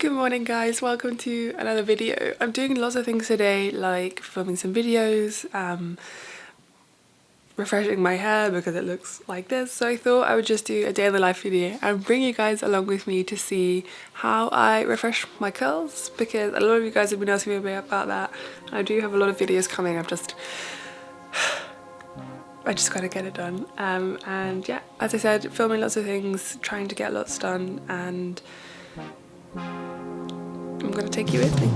Good morning guys, welcome to another video. I'm doing lots of things today, like filming some videos, refreshing my hair because it looks like this, so I thought I would just do a day in the life video and bring you guys along with me to see how I refresh my curls, because a lot of you guys have been asking me about that. I do have a lot of videos coming. I just gotta get it done, and yeah, as I said, filming lots of things, trying to get lots done, and I'm gonna take you with me.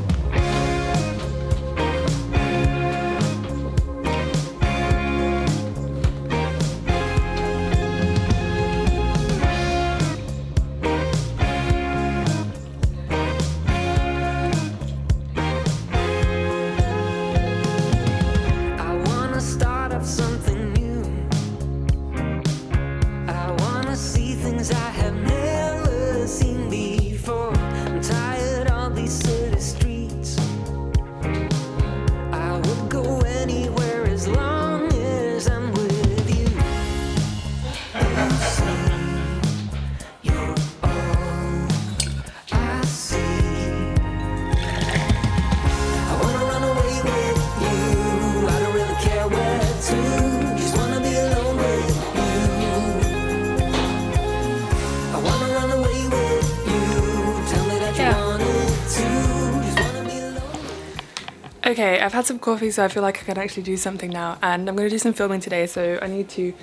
Okay, I've had some coffee, so I feel like I can actually do something now, and I'm going to do some filming today, so I need to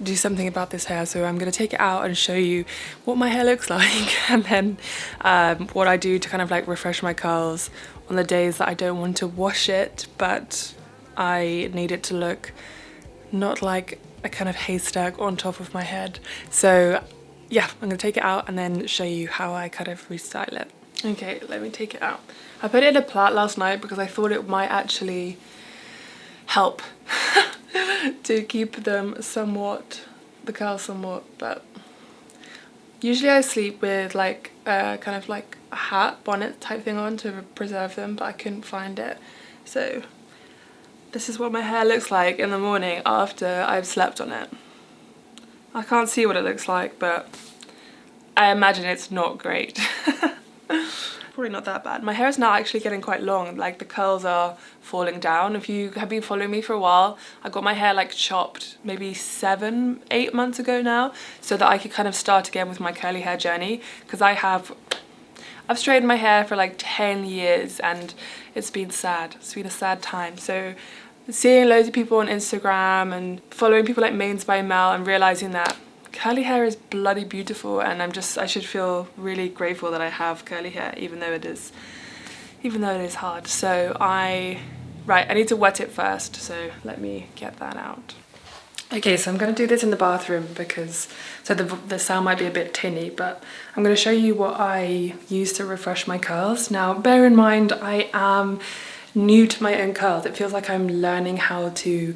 do something about this hair. So I'm going to take it out and show you what my hair looks like, and then what I do to kind of like refresh my curls on the days that I don't want to wash it, but I need it to look not like a kind of haystack on top of my head. So yeah, I'm going to take it out and then show you how I kind of restyle it. Okay, let me take it out. I put it in a plait last night because I thought it might actually help to keep them somewhat, the curls somewhat, but usually I sleep with like kind of like a hat, bonnet type thing on to preserve them, but I couldn't find it. So this is what my hair looks like in the morning after I've slept on it. I can't see what it looks like, but I imagine it's not great. Probably not that bad. My hair is now actually getting quite long, like the curls are falling down. If you have been following me for a while, I got my hair like chopped maybe 7-8 months ago now, so that I could kind of start again with my curly hair journey, because I've straightened my hair for like 10 years and it's been sad. It's been a sad time. So seeing loads of people on Instagram and following people like Mains by Mel and realizing that curly hair is bloody beautiful, and I should feel really grateful that I have curly hair, even though it is hard. So I need to wet it first, so let me get that out. Okay, so I'm going to do this in the bathroom because the sound might be a bit tinny, but I'm going to show you what I use to refresh my curls. Now bear in mind, I am new to my own curls. It feels like I'm learning how to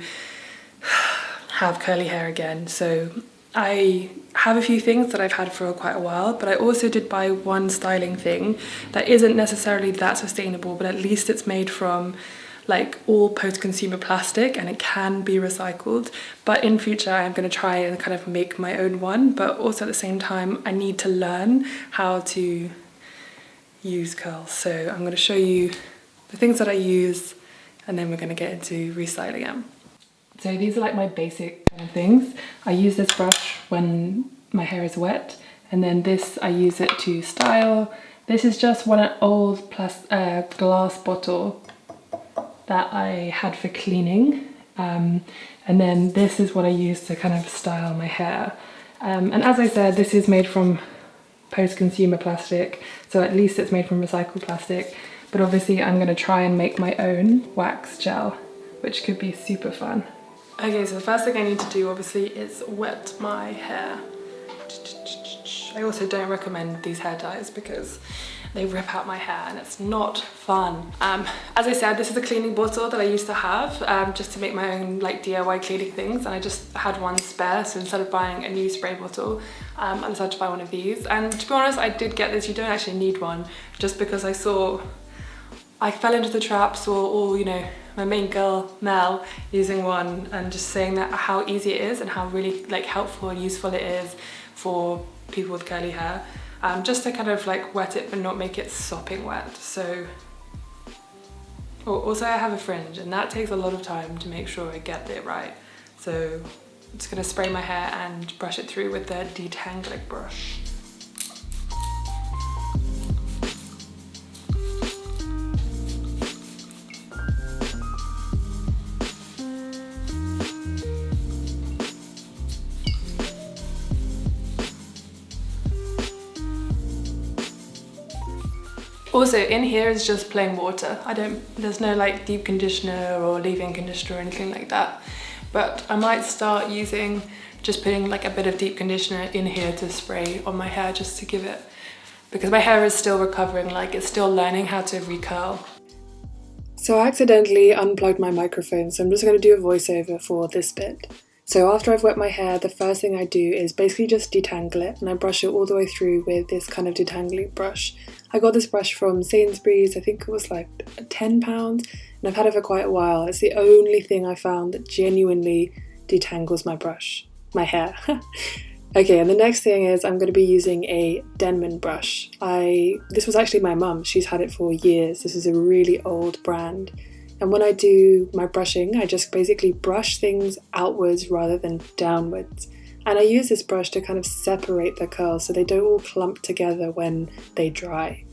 have curly hair again. So I have a few things that I've had for quite a while, but I also did buy one styling thing that isn't necessarily that sustainable, but at least it's made from like all post-consumer plastic and it can be recycled. But in future I'm going to try and kind of make my own one, but also at the same time I need to learn how to use curls. So I'm going to show you the things that I use, and then we're going to get into restyling them. So these are like my basic kind of things. I use this brush when my hair is wet, and then this I use it to style. This is just one old glass bottle that I had for cleaning, and then this is what I use to kind of style my hair. And as I said, this is made from post-consumer plastic, so at least it's made from recycled plastic, but obviously I'm going to try and make my own wax gel, which could be super fun. Okay, so the first thing I need to do obviously is wet my hair. I also don't recommend these hair ties because they rip out my hair and it's not fun. As I said, this is a cleaning bottle that I used to have just to make my own like DIY cleaning things, and I just had one spare, so instead of buying a new spray bottle, I decided to buy one of these. And to be honest, I did get this. You don't actually need one, just because I fell into the trap, saw all, you know, my main girl Mel using one and just saying that how easy it is and how really like helpful and useful it is for people with curly hair. just to kind of like wet it but not make it sopping wet. So, oh, also I have a fringe and that takes a lot of time to make sure I get it right. So I'm just gonna spray my hair and brush it through with the detangling brush. Also, in here is just plain water. There's no like deep conditioner or leave-in conditioner or anything like that. But I might start using, just putting like a bit of deep conditioner in here to spray on my hair just to give it, because my hair is still recovering, like it's still learning how to recurl. So I accidentally unplugged my microphone, so I'm just going to do a voiceover for this bit. So after I've wet my hair, the first thing I do is basically just detangle it, and I brush it all the way through with this kind of detangling brush. I got this brush from Sainsbury's, I think it was like £10, and I've had it for quite a while. It's the only thing I found that genuinely detangles my hair. Okay, and the next thing is I'm going to be using a Denman brush. This was actually my mum, she's had it for years. This is a really old brand. And when I do my brushing, I just basically brush things outwards rather than downwards. And I use this brush to kind of separate the curls so they don't all clump together when they dry.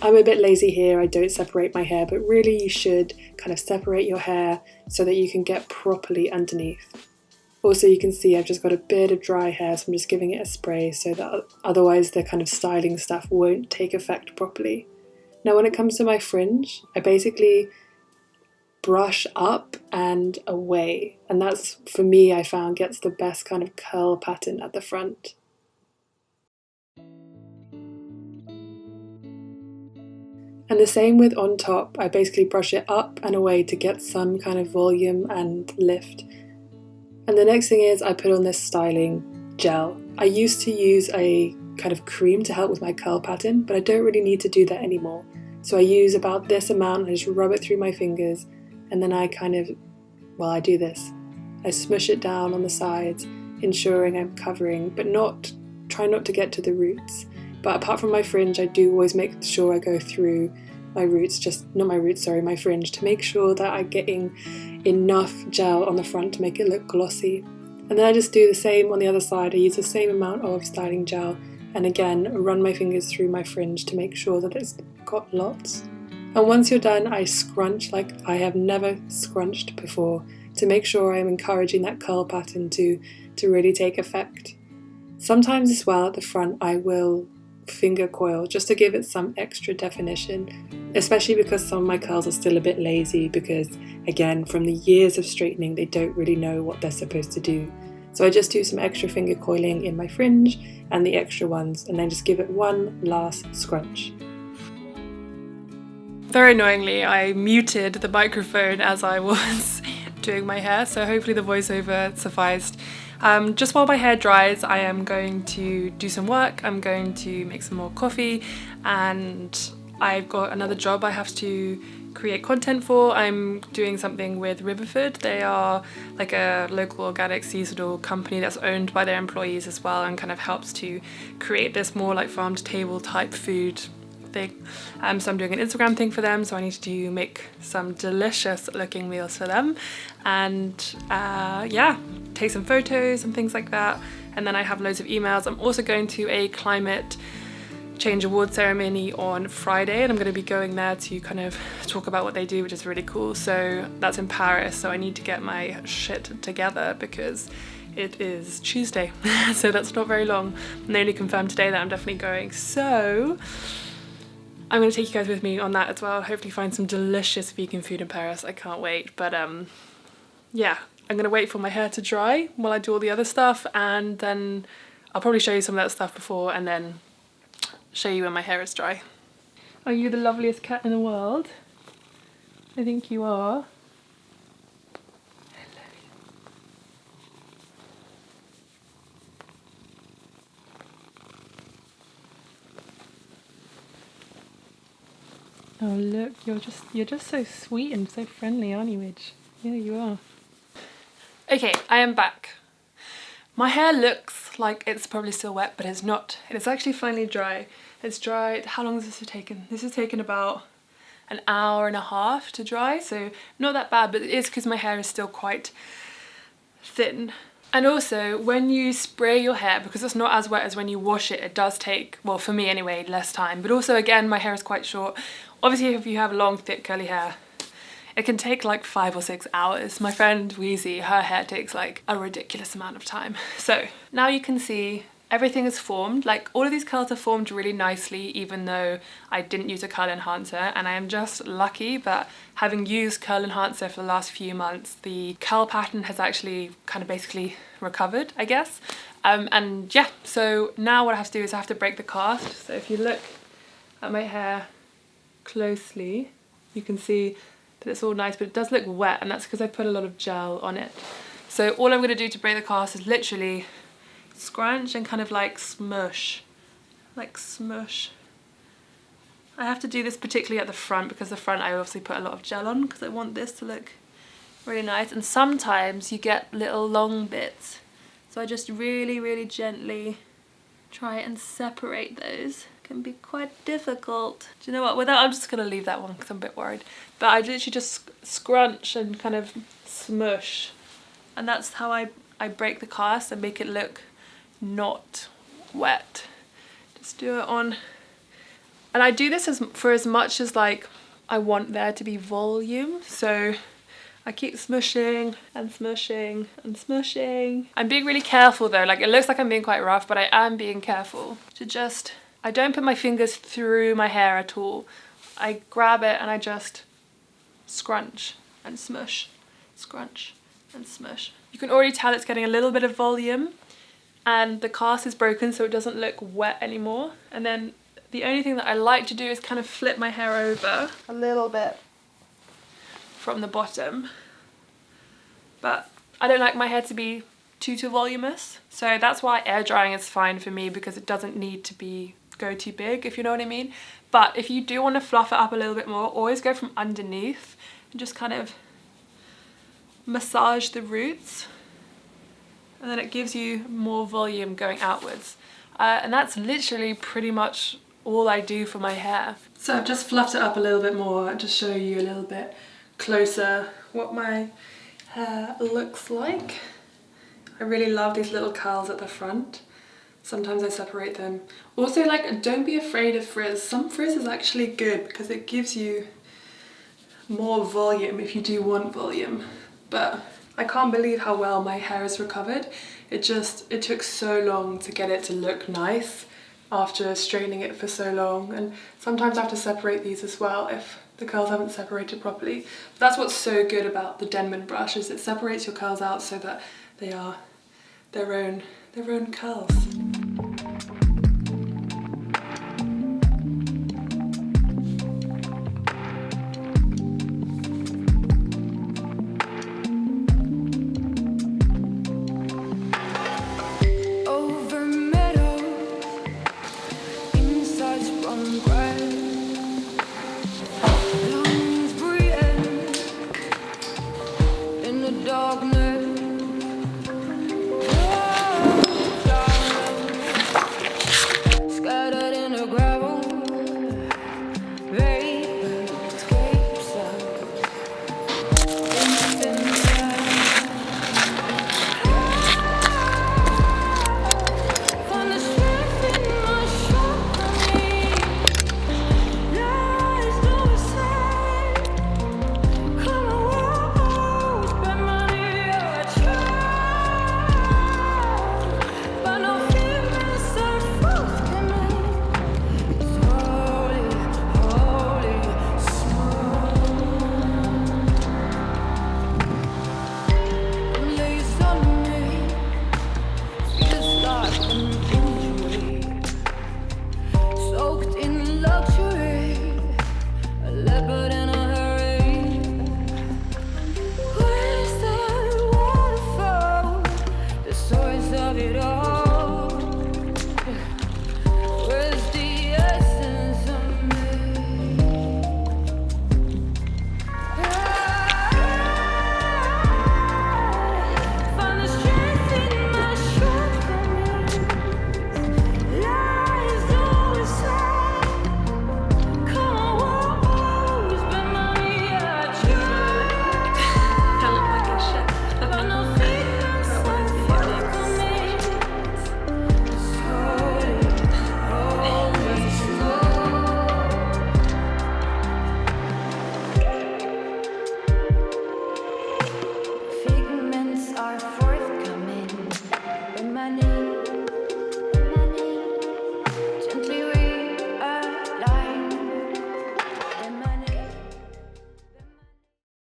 I'm a bit lazy here, I don't separate my hair, but really you should kind of separate your hair so that you can get properly underneath. Also, you can see I've just got a bit of dry hair, so I'm just giving it a spray so that otherwise the kind of styling stuff won't take effect properly. Now when it comes to my fringe, I basically brush up and away, and that's, for me, I found gets the best kind of curl pattern at the front. And the same with on top, I basically brush it up and away to get some kind of volume and lift. And the next thing is I put on this styling gel. I used to use a kind of cream to help with my curl pattern, but I don't really need to do that anymore. So I use about this amount, I just rub it through my fingers, and then I I do this. I smush it down on the sides, ensuring I'm covering, but try not to get to the roots. But apart from my fringe, I do always make sure I go through my roots, my fringe, to make sure that I'm getting enough gel on the front to make it look glossy. And then I just do the same on the other side. I use the same amount of styling gel, and again, run my fingers through my fringe to make sure that it's got lots. And once you're done, I scrunch like I have never scrunched before to make sure I'm encouraging that curl pattern to really take effect. Sometimes as well at the front I will finger coil just to give it some extra definition, especially because some of my curls are still a bit lazy because, again, from the years of straightening, they don't really know what they're supposed to do. So I just do some extra finger coiling in my fringe and the extra ones, and then just give it one last scrunch. Very annoyingly, I muted the microphone as I was doing my hair, so hopefully the voiceover sufficed. Just while my hair dries, I am going to do some work. I'm going to make some more coffee, and I've got another job I have to create content for. I'm doing something with Riverford. They are like a local organic seasonal company that's owned by their employees as well, and kind of helps to create this more like farm to table type food thing. So I'm doing an Instagram thing for them, so I need to make some delicious looking meals for them, and take some photos and things like that. And then I have loads of emails. I'm also going to a climate change award ceremony on Friday, and I'm going to be going there to kind of talk about what they do, which is really cool. So that's in Paris, so I need to get my shit together because it is Tuesday so that's not very long, and they only confirmed today that I'm definitely going, so I'm going to take you guys with me on that as well. Hopefully find some delicious vegan food in Paris. I can't wait. But yeah, I'm going to wait for my hair to dry while I do all the other stuff, and then I'll probably show you some of that stuff before and then show you when my hair is dry. Are you the loveliest cat in the world? I think you are. Oh look, you're just so sweet and so friendly, aren't you, Midge? Yeah, you are. Okay, I am back. My hair looks like it's probably still wet, but it's not. It's actually finally dry. It's dried. How long has this taken? This has taken about an hour and a half to dry, so not that bad, but it is because my hair is still quite thin. And also, when you spray your hair, because it's not as wet as when you wash it, it does take, well for me anyway, less time. But also again, my hair is quite short. Obviously if you have long, thick, curly hair, it can take like 5 or 6 hours. My friend Wheezy, her hair takes like a ridiculous amount of time. So now you can see everything is formed. Like all of these curls are formed really nicely, even though I didn't use a curl enhancer. And I am just lucky that having used curl enhancer for the last few months, the curl pattern has actually kind of basically recovered, I guess. And yeah, so now what I have to do is I have to break the cast. So if you look at my hair closely, you can see that it's all nice, but it does look wet, and that's because I put a lot of gel on it. So all I'm going to do to break the cast is literally scrunch and kind of like smush. Like smush. I have to do this particularly at the front, because the front I obviously put a lot of gel on because I want this to look really nice. And sometimes you get little long bits, so I just really gently try and separate those. Can be quite difficult. Do you know what, without, I'm just gonna leave that one because I'm a bit worried. But I literally just scrunch and kind of smush, and that's how I break the cast and make it look not wet. Just do it on, and I do this for as much as like I want there to be volume, so I keep smushing and smushing and smushing. I'm being really careful though, like it looks like I'm being quite rough, but I am being careful to just, I don't put my fingers through my hair at all. I grab it and I just scrunch and smush, scrunch and smush. You can already tell it's getting a little bit of volume, and the cast is broken so it doesn't look wet anymore. And then the only thing that I like to do is kind of flip my hair over a little bit from the bottom, but I don't like my hair to be too voluminous, so that's why air drying is fine for me, because it doesn't need to go too big, if you know what I mean. But if you do want to fluff it up a little bit more, always go from underneath and just kind of massage the roots, and then it gives you more volume going outwards. And that's literally pretty much all I do for my hair. So I've just fluffed it up a little bit more to show you a little bit closer what my hair looks like. I really love these little curls at the front. Sometimes I separate them. Also, like, don't be afraid of frizz. Some frizz is actually good because it gives you more volume if you do want volume. But I can't believe how well my hair has recovered. It took so long to get it to look nice after straightening it for so long. And sometimes I have to separate these as well if the curls haven't separated properly. But that's what's so good about the Denman brush, is it separates your curls out so that they are their own curls.